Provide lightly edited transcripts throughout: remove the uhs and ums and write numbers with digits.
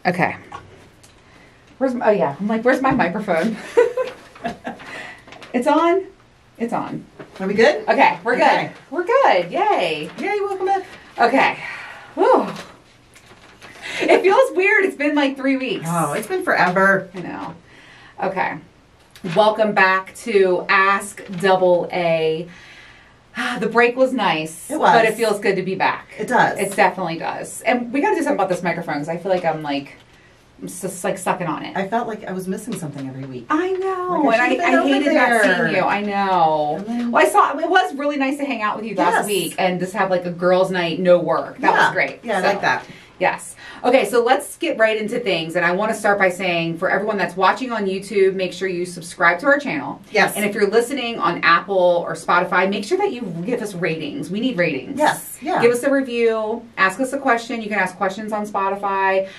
Okay. Oh yeah. I'm like, where's my microphone? It's on. It's on. Are we good? Okay, we're good. We're good. Yay. Yay, welcome back. Okay. Whew. It feels weird. It's been like 3 weeks. Oh, it's been forever. I know. Okay. Welcome back to Ask Double A. The break was nice. It was. But it feels good to be back. It does. It definitely does. And we got to do something about this microphone because I feel like I'm just like sucking on it. I felt like I was missing something every week. I know. Like I hated not seeing you. I know. Then, well, it was really nice to hang out with you last week and just have like a girls' night, no work. That was great. Yeah, I like that. Yes. Okay, so let's get right into things. And I want to start by saying, for everyone that's watching on YouTube, make sure you subscribe to our channel. Yes. And if you're listening on Apple or Spotify, make sure that you give us ratings. We need ratings. Yes. Yeah. Give us a review. Ask us a question. You can ask questions on Spotify.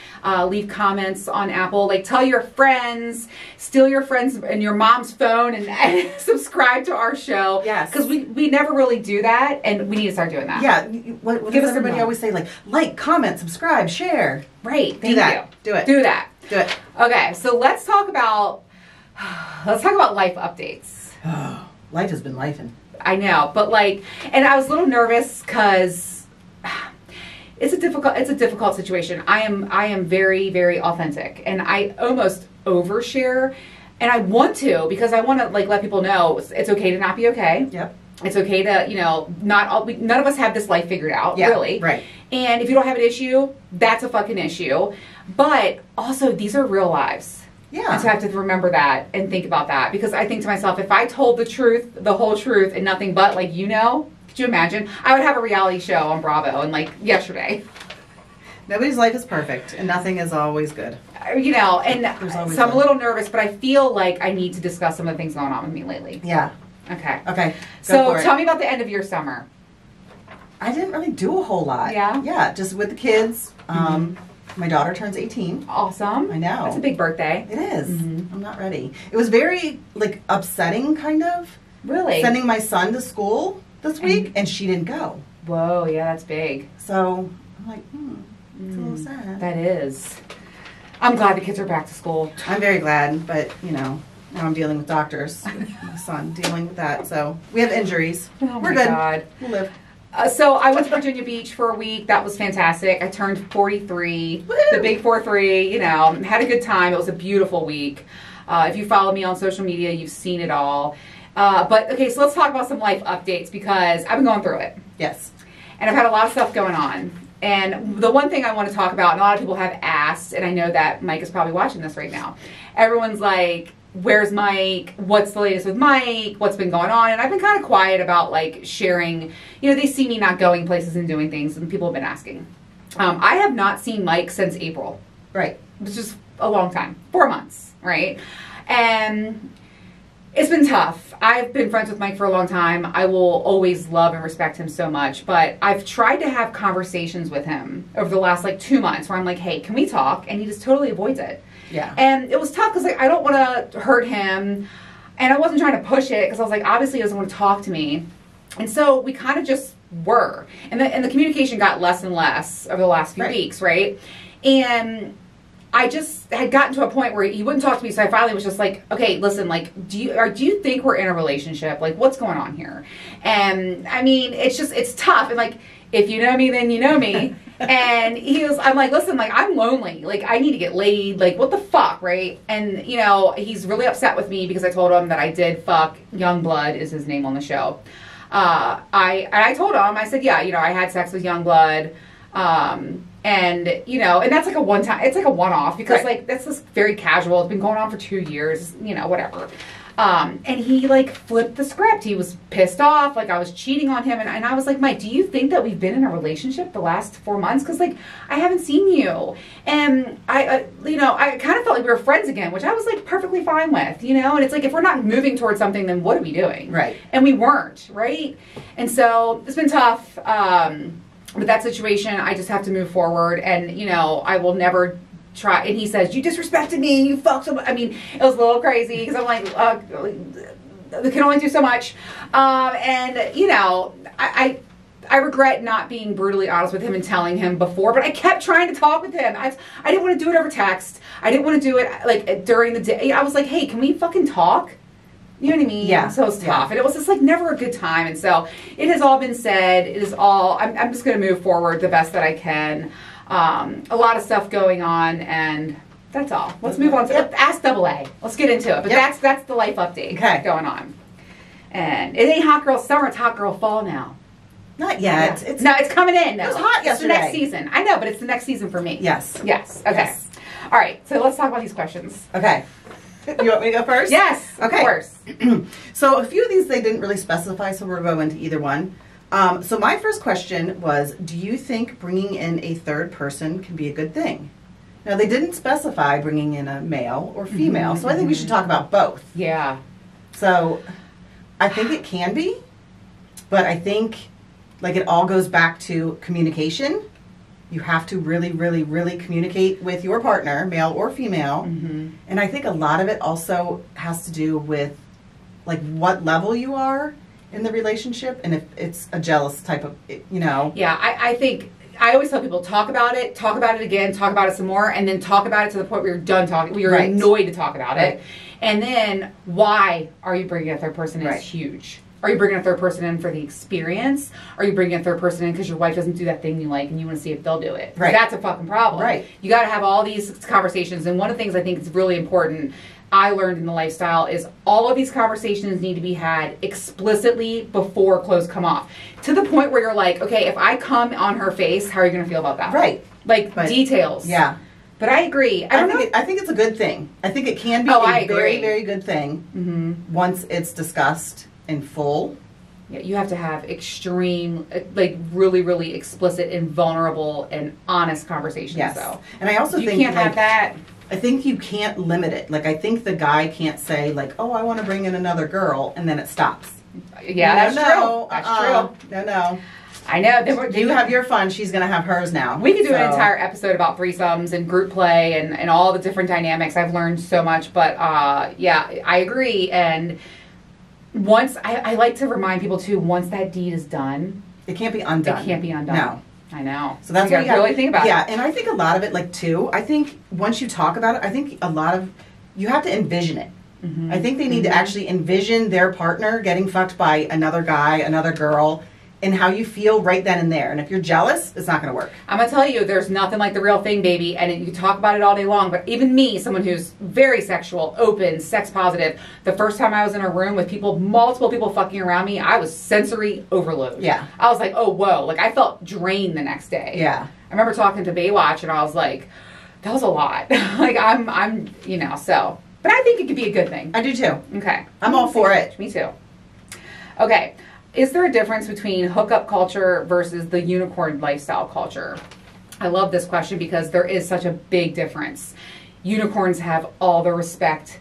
Leave comments on Apple. Like, tell your friends. Steal your friends and your mom's phone and subscribe to our show. Yes. Because we never really do that, and we need to start doing that. Yeah. What does everybody always say? Like, comment, subscribe, share. Right. Thank you. Do it. Do that. Do it. Okay, so let's talk about life updates. Life has been lifing. I know, but and I was a little nervous because it's a difficult situation. I am very, very authentic, and I almost overshare, and I want to because I want to let people know it's okay to not be okay. Yep. It's okay to, none of us have this life figured out, really. Right. And if you don't have an issue, that's a fucking issue. But also, these are real lives. Yeah. And so I have to remember that and think about that. Because I think to myself, if I told the truth, the whole truth, and nothing but, could you imagine? I would have a reality show on Bravo and yesterday. Nobody's life is perfect, and nothing is always good. And so I'm a little nervous, but I feel like I need to discuss some of the things going on with me lately. Yeah. Okay. Okay. So tell me about the end of your summer. I didn't really do a whole lot. Yeah? Yeah, just with the kids. My daughter turns 18. Awesome. I know. That's a big birthday. It is. I'm not ready. It was very, upsetting, kind of. Really? Sending my son to school this week, and she didn't go. Whoa, yeah, that's big. So, I'm like, it's a little sad. That is. I'm glad the kids are back to school. I'm very glad, but, now I'm dealing with doctors. With my son dealing with that. So, we have injuries. Oh, We're my good. God. We'll live. So I went to Virginia Beach for a week. That was fantastic. I turned 43. Woo! The big 4-3, had a good time. It was a beautiful week. If you follow me on social media, you've seen it all. But, okay, so let's talk about some life updates because I've been going through it. Yes. And I've had a lot of stuff going on. And the one thing I want to talk about, and a lot of people have asked, and I know that Mike is probably watching this right now. Everyone's like, where's Mike? What's the latest with Mike? What's been going on? And I've been kind of quiet about sharing. They see me not going places and doing things, and people have been asking. I have not seen Mike since April. Right. It's just a long time. 4 months, right? And it's been tough. I've been friends with Mike for a long time. I will always love and respect him so much. But I've tried to have conversations with him over the last 2 months where I'm like, hey, can we talk? And he just totally avoids it. Yeah. And it was tough because I don't want to hurt him. And I wasn't trying to push it because I was like, obviously he doesn't want to talk to me. And so we kind of just were. And the communication got less and less over the last few weeks, right? And I just had gotten to a point where he wouldn't talk to me, so I finally was just like, okay, listen, do you think we're in a relationship? What's going on here? And I mean, it's tough. And if you know me, then you know me. And I'm like, listen, I'm lonely. I need to get laid. What the fuck, right? And, he's really upset with me because I told him that I did fuck Youngblood is his name on the show. I told him, I said, yeah, I had sex with Youngblood. And that's a one-time, it's a one-off because that's just very casual. It's been going on for 2 years, whatever. And he flipped the script. He was pissed off, I was cheating on him. And I was like, Mike, do you think that we've been in a relationship the last 4 months? Because I haven't seen you. And I kind of felt like we were friends again, which I was perfectly fine with, and it's if we're not moving towards something, then what are we doing? Right. And we weren't, right? And so it's been tough. With that situation, I just have to move forward, and I will never try. And he says, "You disrespected me. You fucked him." I mean, it was a little crazy because I'm like, they can only do so much. And I I regret not being brutally honest with him and telling him before, but I kept trying to talk with him. I didn't want to do it over text. I didn't want to do it like during the day. I was like, hey, can we fucking talk? You know what I mean? Yeah. So it was tough. And it was just like never a good time. And so it has all been said. It is all, I'm just going to move forward the best that I can. A lot of stuff going on, and that's all. Let's move on to Ask Double A. Let's get into it. But that's the life update going on. And it ain't hot girl summer, it's hot girl fall now. Not yet. Yeah. No, it's coming in. Though. It was hot yesterday. It's the next season. I know, but it's the next season for me. Yes. Yes. Okay. Yes. All right. So let's talk about these questions. Okay. You want me to go first? Yes. Okay. Of course. So a few of these they didn't really specify, so we'll go into either one. So my first question was, do you think bringing in a third person can be a good thing? Now, they didn't specify bringing in a male or female, so I think we should talk about both. Yeah. So I think it can be, but I think like it all goes back to communication. You have to really, really, really communicate with your partner, male or female. And I think a lot of it also has to do with like what level you are in the relationship and if it's a jealous type of, you know. Yeah, I think I always tell people talk about it again, talk about it some more, and then talk about it to the point where you're done talking, where you're annoyed to talk about it. And then why are you bringing a third person in is huge. Are you bringing a third person in for the experience? Are you bringing a third person in because your wife doesn't do that thing you like and you want to see if they'll do it? That's a fucking problem. You got to have all these conversations. And one of the things I think is really important I learned in the lifestyle is all of these conversations need to be had explicitly before clothes come off. To the point where you're like, okay, if I come on her face, how are you going to feel about that? Like details. Yeah. But I agree. I think it's a good thing. I think it can be a very, very good thing once it's discussed in full. Yeah, you have to have extreme, like really, really explicit and vulnerable and honest conversations. Yes. Though. And I also think you can't have that. I think you can't limit it. Like I think the guy can't say like, "Oh, I want to bring in another girl," and then it stops. Yeah, that's true. That's true. No. I know. You have your fun. She's going to have hers now. We could do an entire episode about threesomes and group play and all the different dynamics. I've learned so much. But, yeah, I agree. And once, I like to remind people, too, once that deed is done. It can't be undone. It can't be undone. No. I know. So that's what you really think about it. Yeah, and I think a lot of it, like, too, I think once you talk about it, I think a lot of, you have to envision it. I think they need to actually envision their partner getting fucked by another guy, another girl, and how you feel right then and there. And if you're jealous, it's not going to work. I'm going to tell you, there's nothing like the real thing, baby. And you talk about it all day long. But even me, someone who's very sexual, open, sex positive, the first time I was in a room with people, multiple people fucking around me, I was sensory overload. Yeah. I was like, oh, whoa. Like, I felt drained the next day. Yeah. I remember talking to Baywatch, and I was like, that was a lot. Like, I'm, you know, so. But I think it could be a good thing. I do, too. Okay. I'm all for it. Me, too. Okay. Is there a difference between hookup culture versus the unicorn lifestyle culture? I love this question because there is such a big difference. Unicorns have all the respect,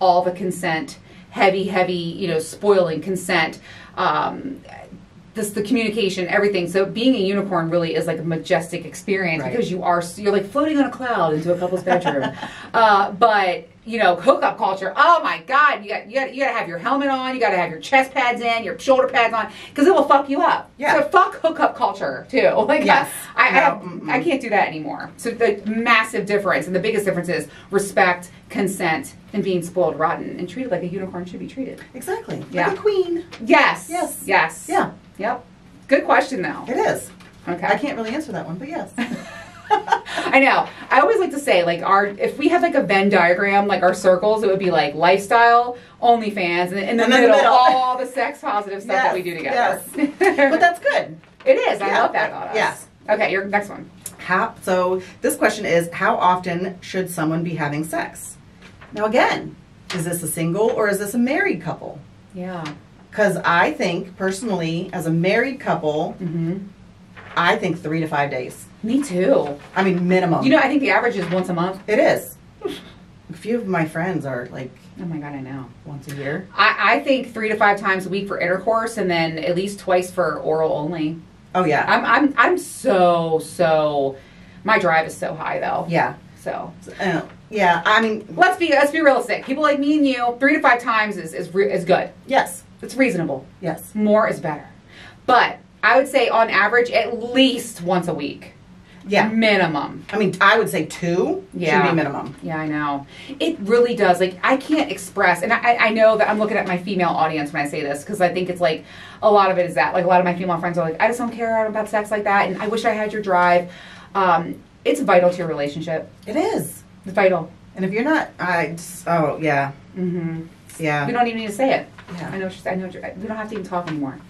all the consent, heavy, you know, spoiling consent, the communication, everything. So being a unicorn really is like a majestic experience because you're like floating on a cloud into a couple's bedroom. But you know, hookup culture. Oh my God, you got to have your helmet on. You got to have your chest pads in, your shoulder pads on, because it will fuck you up. Yeah. So fuck hookup culture too. Like I can't do that anymore. So the massive difference, and the biggest difference is respect, consent, and being spoiled rotten and treated like a unicorn should be treated. Exactly. Like a queen. Yes. Yes. Yes. Yeah. Yep. Good question though. It is. Okay. I can't really answer that one, but yes. I know. I always like to say, like, if we had like a Venn diagram, like our circles, it would be like lifestyle, OnlyFans, and in the middle, all the sex positive stuff that we do together. Yes. But that's good. It is. I love that about us. Yes. Okay, your next one. So this question is, how often should someone be having sex? Now again, is this a single or is this a married couple? Yeah. Because I think, personally, as a married couple, I think 3 to 5 days. Me too. I mean, minimum. You know, I think the average is once a month. It is. A few of my friends are like... Oh my God, I know. Once a year. I think 3 to 5 times a week for intercourse, and then at least twice for oral only. Oh yeah. I'm so... My drive is so high though. Yeah. So. Yeah, I mean... Let's be realistic. People like me and you, 3 to 5 times is good. Yes. It's reasonable. Yes. More is better. But I would say on average at least once a week. Yeah. Minimum. I mean, I would say 2 should be minimum. Yeah, I know. It really does. Like, I can't express, and I know that I'm looking at my female audience when I say this, because I think it's like, a lot of it is that. Like, a lot of my female friends are like, I just don't care about sex like that, and I wish I had your drive. It's vital to your relationship. It is. It's vital. And if you're not, oh, yeah. Mm-hmm. Yeah. We don't even need to say it. Yeah. I know we don't have to even talk anymore.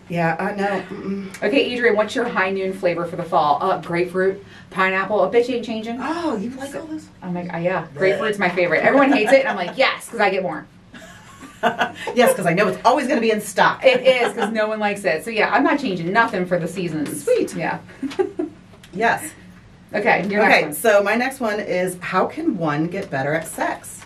Yeah, no. Okay, Adrian, what's your high noon flavor for the fall? Grapefruit, pineapple. A bitch ain't changing. Oh, you like all this? I'm like, yeah, grapefruit's my favorite. Everyone hates it, and I'm like, yes, because I get more. Yes, because I know it's always going to be in stock. It is, because no one likes it. So yeah, I'm not changing nothing for the seasons. Sweet. Yeah. Yes. Okay, your next one. So my next one is, how can one get better at sex?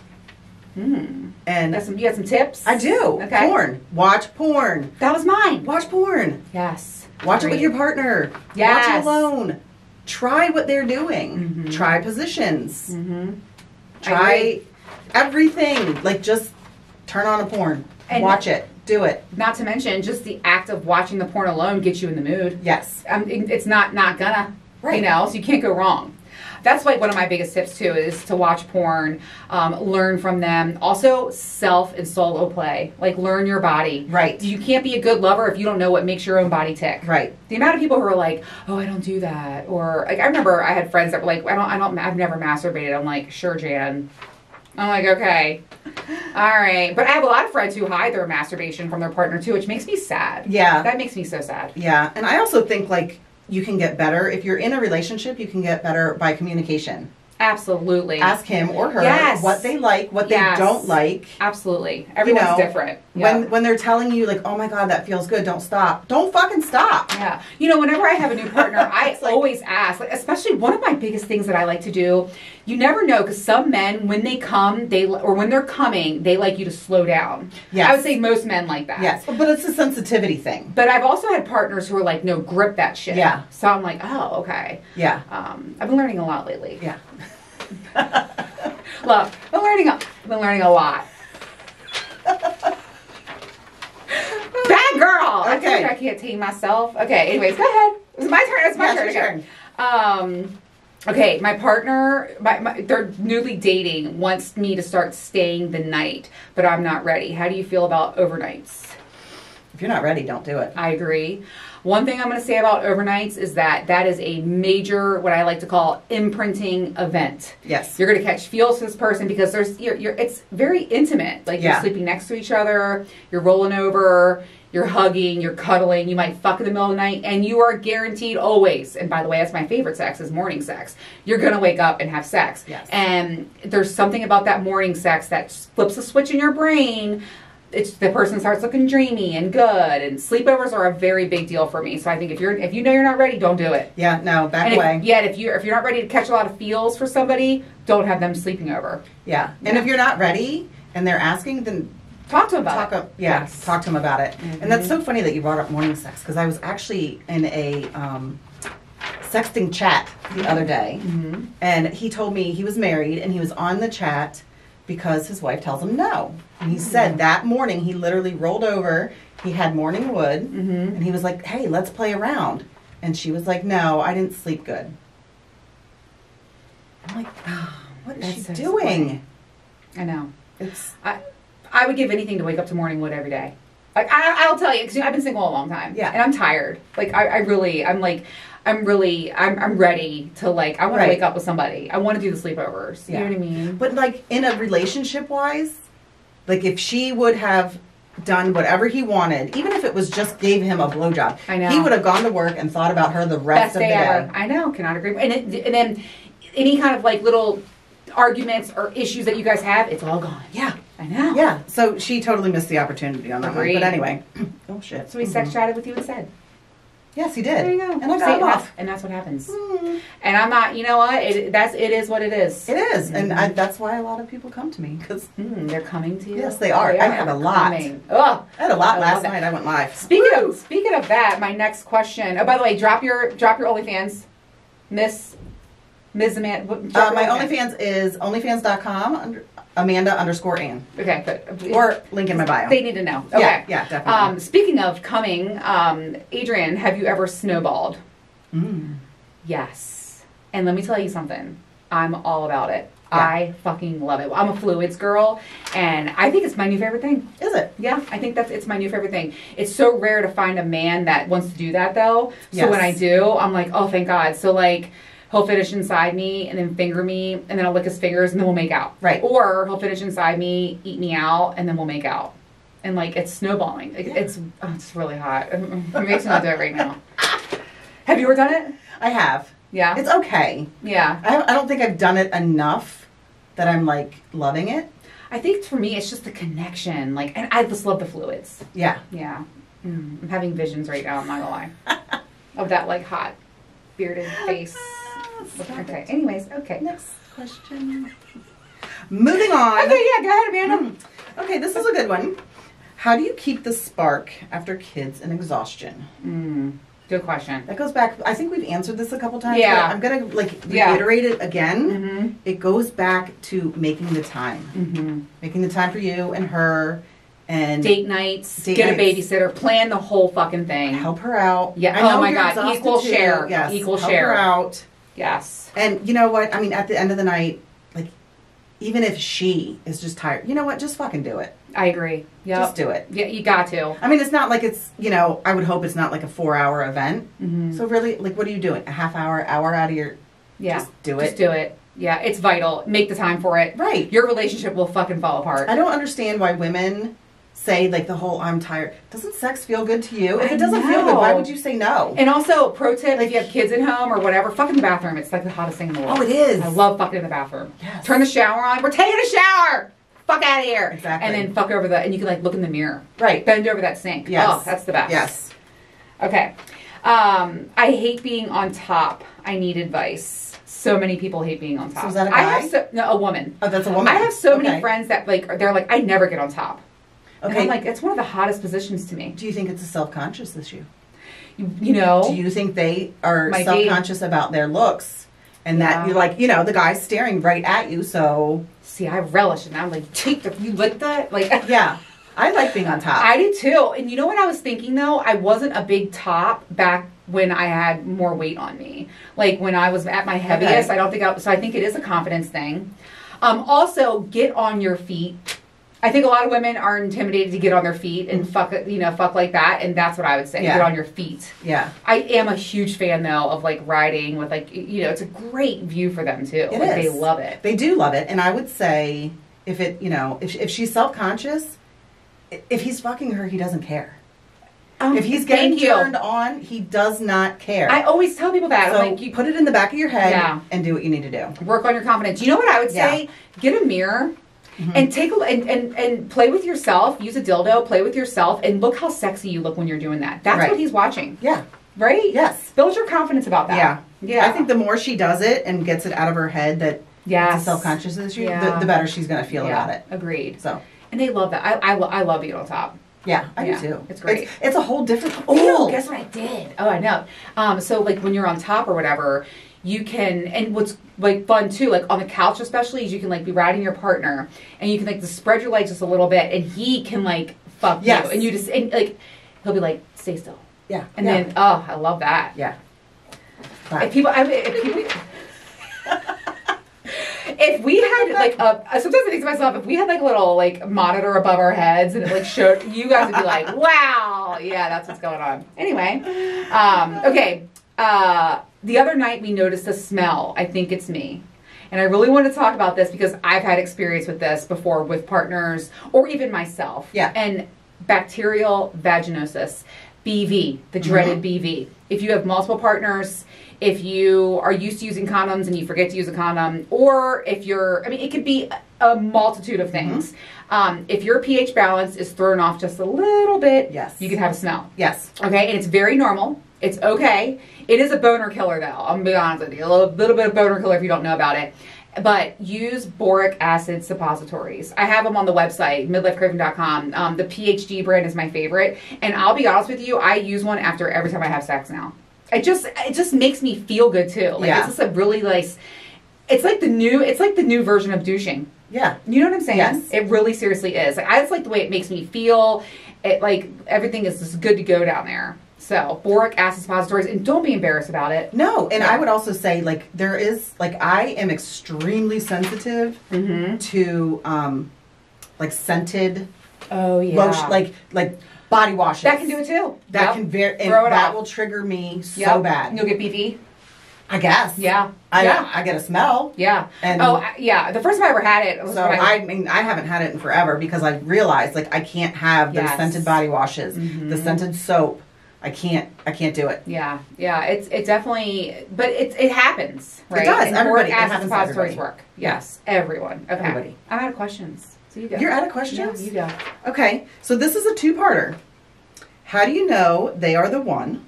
And you got some tips? I do. Okay. Porn. Watch porn. That was mine. Watch porn. Yes. Watch it with your partner. Yes. Watch it alone. Try what they're doing. Mm-hmm. Try positions. Mm-hmm. Try everything. Like, just turn on a porn. And watch it. Do it. Not to mention, just the act of watching the porn alone gets you in the mood. Yes. It's not gonna. Right. You know, so you can't go wrong. That's like one of my biggest tips too, is to watch porn, learn from them. Also, self and solo play. Like, learn your body. Right. You can't be a good lover if you don't know what makes your own body tick. Right. The amount of people who are like, oh, I don't do that, or like, I remember I had friends that were like, I've never masturbated. I'm like, sure, Jan. I'm like, okay, all right. But I have a lot of friends who hide their masturbation from their partner too, which makes me sad. Yeah. That makes me so sad. Yeah, and I also think, like, you can get better. If you're in a relationship, you can get better by communication. Absolutely. Ask him or her what they like, what they don't like. Absolutely. Everyone's different. When they're telling you, like, oh my God, that feels good, don't stop. Don't fucking stop. Yeah. You know, whenever I have a new partner, I always ask, like, especially one of my biggest things that I like to do, you never know, because some men, when they come, or when they're coming, they like you to slow down. Yes. I would say most men like that. Yes, but it's a sensitivity thing. But I've also had partners who are like, no, grip that shit. Yeah. So I'm like, oh, okay. Yeah. I've been learning a lot lately. Yeah. Look, I've been learning a lot. Bad girl. Okay. I can't tame myself. Okay, anyways, go ahead. It's my turn. It's my turn. Turn. Okay, my partner, they're newly dating, wants me to start staying the night, but I'm not ready. How do you feel about overnights? If you're not ready, don't do it. I agree. One thing I'm going to say about overnights is that is a major, what I like to call, imprinting event. Yes. You're going to catch feels for this person because it's very intimate. Like, you're sleeping next to each other, you're rolling over, you're hugging, you're cuddling, you might fuck in the middle of the night, and you are guaranteed always, and by the way, that's my favorite sex, is morning sex. You're going to wake up and have sex. Yes. And there's something about that morning sex that flips a switch in your brain. The person starts looking dreamy and good, and sleepovers are a very big deal for me. So I think if you know you're not ready, don't do it. Yeah, no, back away. If you're not ready to catch a lot of feels for somebody, don't have them sleeping over. Yeah, and if you're not ready and they're asking, then talk to them about it. Yes, talk to them about it. Mm-hmm. And that's so funny that you brought up morning sex, because I was actually in a sexting chat the other day, and he told me he was married and he was on the chat because his wife tells him no. And he said that morning he literally rolled over, he had morning wood, and he was like, hey, let's play around. And she was like, no, I didn't sleep good. I'm like, oh, what is she doing? I know. I would give anything to wake up to morning wood every day. Like, I'll tell you, because I've been single a long time. Yeah. And I'm tired. Like, I'm ready to, like, I want to wake up with somebody. I want to do the sleepovers. You know what I mean? But, like, in a relationship-wise, like, if she would have done whatever he wanted, even if it was just gave him a blowjob, I know, he would have gone to work and thought about her the rest of the day. Ever. I know, cannot agree. And then any kind of, like, little arguments or issues that you guys have, it's all gone. Yeah. I know. Yeah. So she totally missed the opportunity on that one. But anyway. Oh, shit. So he sex chatted with you instead. Yes, he did. There you go. And I got off. And that's what happens. And I'm not, you know what? It is what it is. It is. And that's why a lot of people come to me. Because they're coming to you? Yes, they are. I had a lot. Oh, I had a lot last night. I went live. Speaking of that, my next question. Oh, by the way, drop your OnlyFans. Miss Ms. Amanda. My OnlyFans is onlyfans.com Amanda_Ann. Okay, good. Or link in my bio. They need to know. Okay. Yeah, definitely. Speaking of coming, Adrian, have you ever snowballed? Yes. And let me tell you something. I'm all about it. Yeah. I fucking love it. I'm a fluids girl, and I think it's my new favorite thing. Is it? Yeah, I think it's my new favorite thing. It's so rare to find a man that wants to do that, though. So when I do, I'm like, oh, thank God. So, like, he'll finish inside me and then finger me, and then I'll lick his fingers, and then we'll make out. Right. Or he'll finish inside me, eat me out, and then we'll make out. And, like, it's snowballing. It's really hot. It makes me want to do it right now. Have you ever done it? I have. Yeah. It's okay. Yeah. I don't think I've done it enough that I'm, like, loving it. I think for me, it's just the connection. Like, and I just love the fluids. Yeah. Yeah. I'm having visions right now, I'm not gonna lie. Of that, like, hot, bearded face. Okay. Anyways, okay. Next question. Moving on. Okay, yeah, go ahead, Amanda. Okay, this is a good one. How do you keep the spark after kids and exhaustion? Good question. That goes back, I think we've answered this a couple times. Yeah. But I'm going to, like, reiterate it again. It goes back to making the time. Making the time for you and her. And date nights, get a babysitter, plan the whole fucking thing. Help her out. Yeah. Oh my God. Equal share. Yes. Equal help share. Her out. Yes. And you know what? I mean, at the end of the night, like, even if she is just tired, you know what? Just fucking do it. I agree. Yeah. Just do it. Yeah, you got to. I mean, it's not like it's, you know, I would hope it's not like a 4-hour event. So really, like, what are you doing? A half hour, hour out of your... Yeah. Just do it. Just do it. Yeah, it's vital. Make the time for it. Right. Your relationship will fucking fall apart. I don't understand why women say, like, the whole I'm tired. Doesn't sex feel good to you? If it doesn't feel good, why would you say no? And also, pro tip, if you have kids at home or whatever, fuck in the bathroom. It's like the hottest thing in the world. Oh, it is. I love fucking in the bathroom. Yes. Turn the shower on. We're taking a shower. Fuck out of here. Exactly. And then fuck over and you can, like, look in the mirror. Right. Bend over that sink. Yes. Oh, that's the best. Yes. Okay. I hate being on top. I need advice. So many people hate being on top. So is that a guy? No, a woman. Oh, that's a woman. I have so many friends that, like, they're like, I never get on top. Okay. And I'm like, it's one of the hottest positions to me. Do you think it's a self-conscious issue? You know? Do you think they are self-conscious about their looks? And that you're like, you know, the guy's staring right at you, so... See, I relish it. And I'm like, you like that? Like, yeah. I like being on top. I do too. And you know what I was thinking though? I wasn't a big top back when I had more weight on me. Like when I was at my heaviest, okay. So I think it is a confidence thing. Also, get on your feet. I think a lot of women are intimidated to get on their feet and fuck like that. And that's what I would say. Yeah. Get on your feet. Yeah. I am a huge fan though of like riding with like, you know, it's a great view for them too. It like, is. They love it. They do love it. And I would say if it, you know, if she's self-conscious, if he's fucking her, he doesn't care. If he's getting turned on, he does not care. I always tell people that. So like, you put it in the back of your head and do what you need to do. Work on your confidence. You know what I would say? Yeah. Get a mirror and take and play with yourself. Use a dildo. Play with yourself and look how sexy you look when you're doing that. That's what he's watching. Yeah. Right? Yes. Build your confidence about that. Yeah. Yeah. I think the more she does it and gets it out of her head that it's a self-conscious issue, the better she's going to feel about it. Agreed. So. And they love that. I love being on top. Yeah, I do too. It's great. It's a whole different feel. Oh, guess what I did? Oh, I know. So like when you're on top or whatever, you can, and what's like fun too, like on the couch especially, is you can like be riding your partner and you can like just spread your legs just a little bit and he can like fuck you. And you just, and like, he'll be like, stay still. Yeah. And then, oh, I love that. Yeah. If people if we had like sometimes I think to myself, if we had like a little like monitor above our heads and it like showed, you guys would be like, wow, yeah, that's what's going on. Anyway, okay. The other night we noticed a smell. I think it's me. And I really want to talk about this because I've had experience with this before with partners or even myself. Yeah. And bacterial vaginosis, BV, the dreaded BV. If you have multiple partners, if you are used to using condoms and you forget to use a condom, or if you're, I mean, it could be a multitude of things. If your pH balance is thrown off just a little bit, you can have a smell. Yes. Okay, and it's very normal. It's okay. It is a boner killer, though. I'm going to be honest with you. A little bit of boner killer if you don't know about it. But use boric acid suppositories. I have them on the website, midlifecraven.com. The PhD brand is my favorite. And I'll be honest with you, I use one after every time I have sex now. It just makes me feel good, too. Like, it's just a really nice... It's like the new version of douching. Yeah. You know what I'm saying? Yes. It really seriously is. Like, I just like the way it makes me feel. It like everything is just good to go down there. So boric acid suppositories, and don't be embarrassed about it. No, and I would also say like there is like I am extremely sensitive to like scented lotion, like body washes. That can do it too. That can and that will trigger me so bad. You'll get beefy. I guess. Yeah. I get a smell. Yeah. And yeah. The first time I ever had it was so I mean I haven't had it in forever because I realized like I can't have those scented body washes, the scented soap. I can't do it. Yeah. Yeah. It definitely, but it happens, right? It does. And Everybody. boric acid suppositories work. Yes. Everyone. Okay. Everybody. I'm out of questions. So you go. You're out of questions? Yeah, you go. Okay. So this is a two-parter. How do you know they are the one?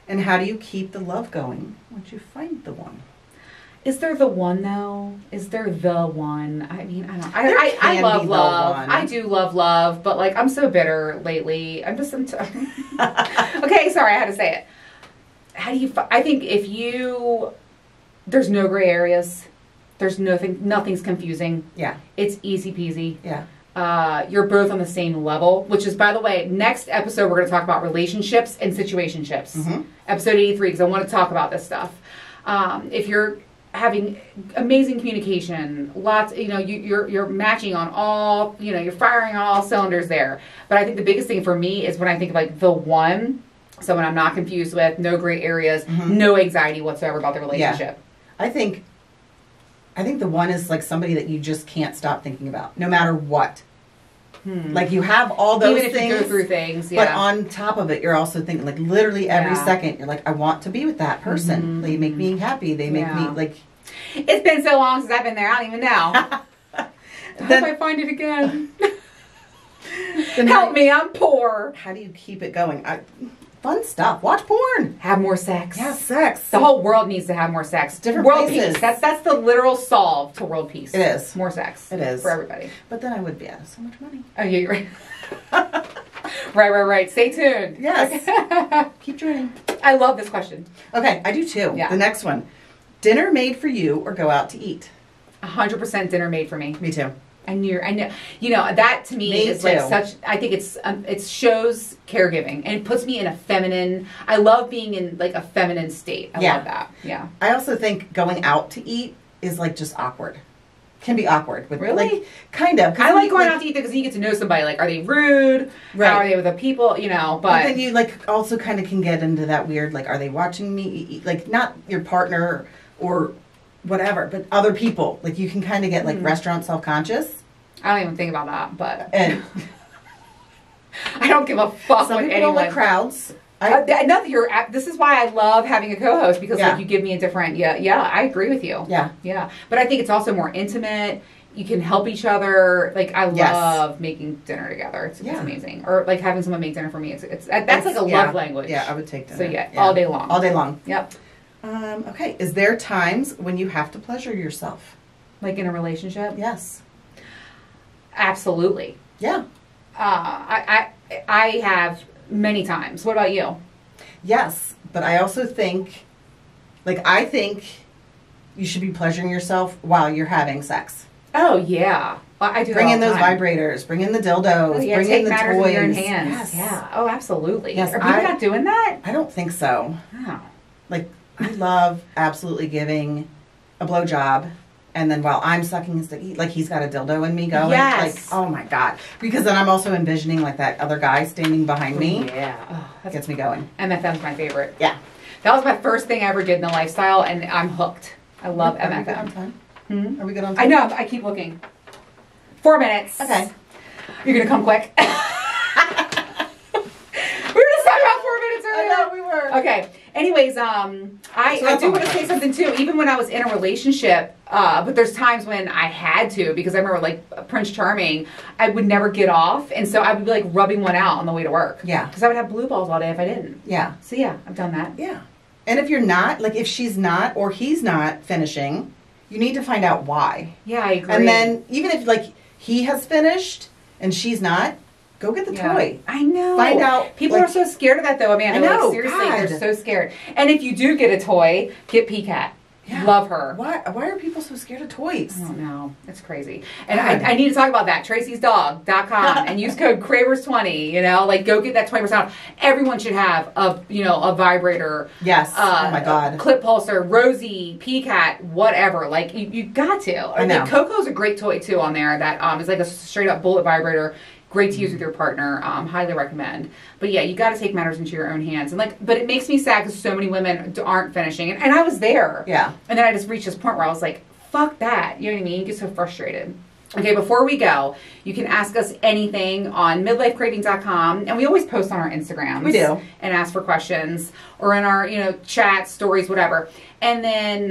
And how do you keep the love going once you find the one? Is there the one though? Is there the one? I mean, I don't. There I can love be the love. one. I do love, but like I'm so bitter lately. I'm just. Okay, sorry, I had to say it. How do you? I think if you, there's no gray areas. There's nothing's confusing. Yeah. It's easy peasy. Yeah. You're both on the same level, which is, by the way, next episode we're going to talk about relationships and situationships. Episode 83, because I want to talk about this stuff. If you're having amazing communication, lots, you're matching on all, you're firing on all cylinders there. But I think the biggest thing for me is when I think of like the one, someone I'm not confused with, no gray areas, no anxiety whatsoever about the relationship. Yeah. I think the one is like somebody that you just can't stop thinking about, no matter what. Like you have all those Even if things, you go through things, but on top of it, you're also thinking like literally every second. You're like, I want to be with that person. They make me happy. They make me like. It's been so long since I've been there. I don't even know. I hope I find it again. Help me, I'm poor. How do you keep it going? Fun stuff. Watch porn. Have more sex. Yeah, sex. The whole world needs to have more sex. Different world places. peace. That's the literal solve to world peace. It is. More sex. It is. For everybody. But then I would be out of so much money. Oh, yeah, you're right. Right. Stay tuned. Yes. Keep joining. I love this question. Okay, I do too. Yeah. The next one. Dinner made for you or go out to eat? 100% dinner made for me. Me too. I know. That to me is like such. I think it shows caregiving and it puts me in a feminine. I love being in like a feminine state. I love that. Yeah. I also think going out to eat is like just awkward. Can be awkward. With, really? Like, kind of. I like going out to eat because you get to know somebody. Like, are they rude? Right. How are they with the people? But then you like also kind of can get into that weird like, are they watching me eat? Like not your partner or whatever, but other people. Like you can kind of get like restaurant self-conscious. I don't even think about that, but and I don't give a fuck some with people anyone. don't like crowds. This is why I love having a co-host because like you give me a different. Yeah, I agree with you. Yeah. But I think it's also more intimate. You can help each other. Like I love making dinner together. It's amazing. Or like having someone make dinner for me. That's like a love language. Yeah, I would take dinner. So all day long. All day long. Yep. Okay. Is there times when you have to pleasure yourself? Like in a relationship? Yes. Absolutely. Yeah. I have many times. What about you? Yes, but I also think, I think you should be pleasuring yourself while you're having sex. Oh yeah, I do. Bring in those vibrators. Bring in the dildos. Bring in the toys. In your own hands. Yes. Yeah. Oh, absolutely. Yes, Are people not doing that? I don't think so. Oh. I love absolutely giving a blowjob. And then while I'm sucking his dick, he's got a dildo in me going. Yes. Oh my God. Because then I'm also envisioning that other guy standing behind me. Yeah. Oh, that gets me going. MFM's my favorite. Yeah. That was my first thing I ever did in the lifestyle, and I'm hooked. I love MFM. Are we good on time? Are we good on time? I know. I keep looking. 4 minutes. Okay. You're going to come quick. We were just talking about 4 minutes earlier. I know, we were. Okay. Anyways, I do want to say something too. Even when I was in a relationship, but there's times when I had to, because I remember Prince Charming, I would never get off, and so I would be rubbing one out on the way to work. Yeah. Because I would have blue balls all day if I didn't. Yeah. So yeah, I've done that. Yeah. And if you're not, if she's not or he's not finishing, you need to find out why. Yeah, I agree. And then even if he has finished and she's not, go get the toy. I know. Find out. People are so scared of that though, Amanda. I know. Seriously, God. they're so scared. And if you do get a toy, get PCAT. Yeah. Love her. Why are people so scared of toys? I don't know. It's crazy. And I need to talk about that. Tracy'sDog.com and use code Cravers20. You know, like go get that 20% off. Everyone should have a vibrator. Yes. Oh my God. Clip pulser, Rosie, PCAT, whatever. Like you got to. I know. Coco's a great toy too on there. That is like a straight up bullet vibrator. Great to use with your partner. Highly recommend. But yeah, you got to take matters into your own hands. And but it makes me sad because so many women aren't finishing. And I was there. Yeah. And then I just reached this point where I was like, fuck that. You know what I mean? You get so frustrated. Okay, before we go, you can ask us anything on midlifecraving.com. And we always post on our Instagrams. We do. And ask for questions. Or in our, chats, stories, whatever. And then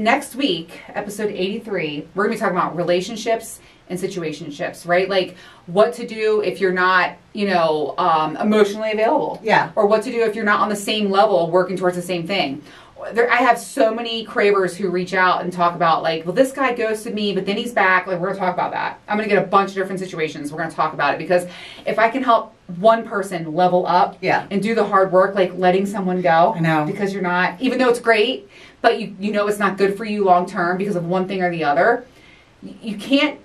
next week, episode 83, we're going to be talking about relationships and situationships, right? Like what to do if you're not, emotionally available. Yeah. Or what to do if you're not on the same level working towards the same thing. I have so many cravers who reach out and talk about like, well, this guy ghosted me, but then he's back. Like, we're going to talk about that. I'm going to get a bunch of different situations. We're going to talk about it because if I can help one person level up and do the hard work, like letting someone go. I know. Because you're not, even though it's great, but you know it's not good for you long term because of one thing or the other. You can't,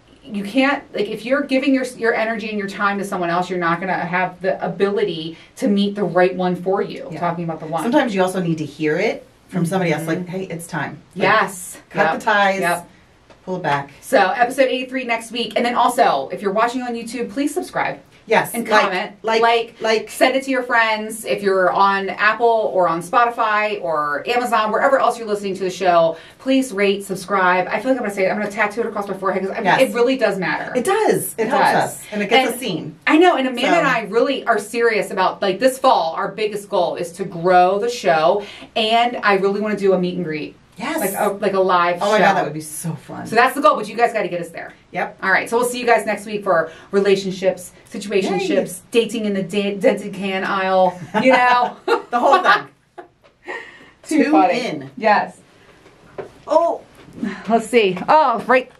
like, if you're giving your energy and your time to someone else, you're not going to have the ability to meet the right one for you. Yeah. Talking about the one. Sometimes you also need to hear it from somebody else, like, hey, it's time. Like, yes. Cut the ties. Pull it back. So, episode 83 next week. And then also, if you're watching on YouTube, please subscribe. Yes. And comment. Like. Send it to your friends. If you're on Apple or on Spotify or Amazon, wherever else you're listening to the show, please rate, subscribe. I feel like I'm going to tattoo it across my forehead because it really does matter. It does. It helps us. And it gets us seen. I know. And Amanda and I really are serious about, like, this fall, our biggest goal is to grow the show. And I really want to do a meet and greet. Yes. Like a live show. Oh my God, that would be so fun. So that's the goal, but you guys got to get us there. Yep. All right, so we'll see you guys next week for relationships, situationships, dating in the dented can aisle, the whole thing. Too funny. In. Yes. Oh, let's see. Oh, right.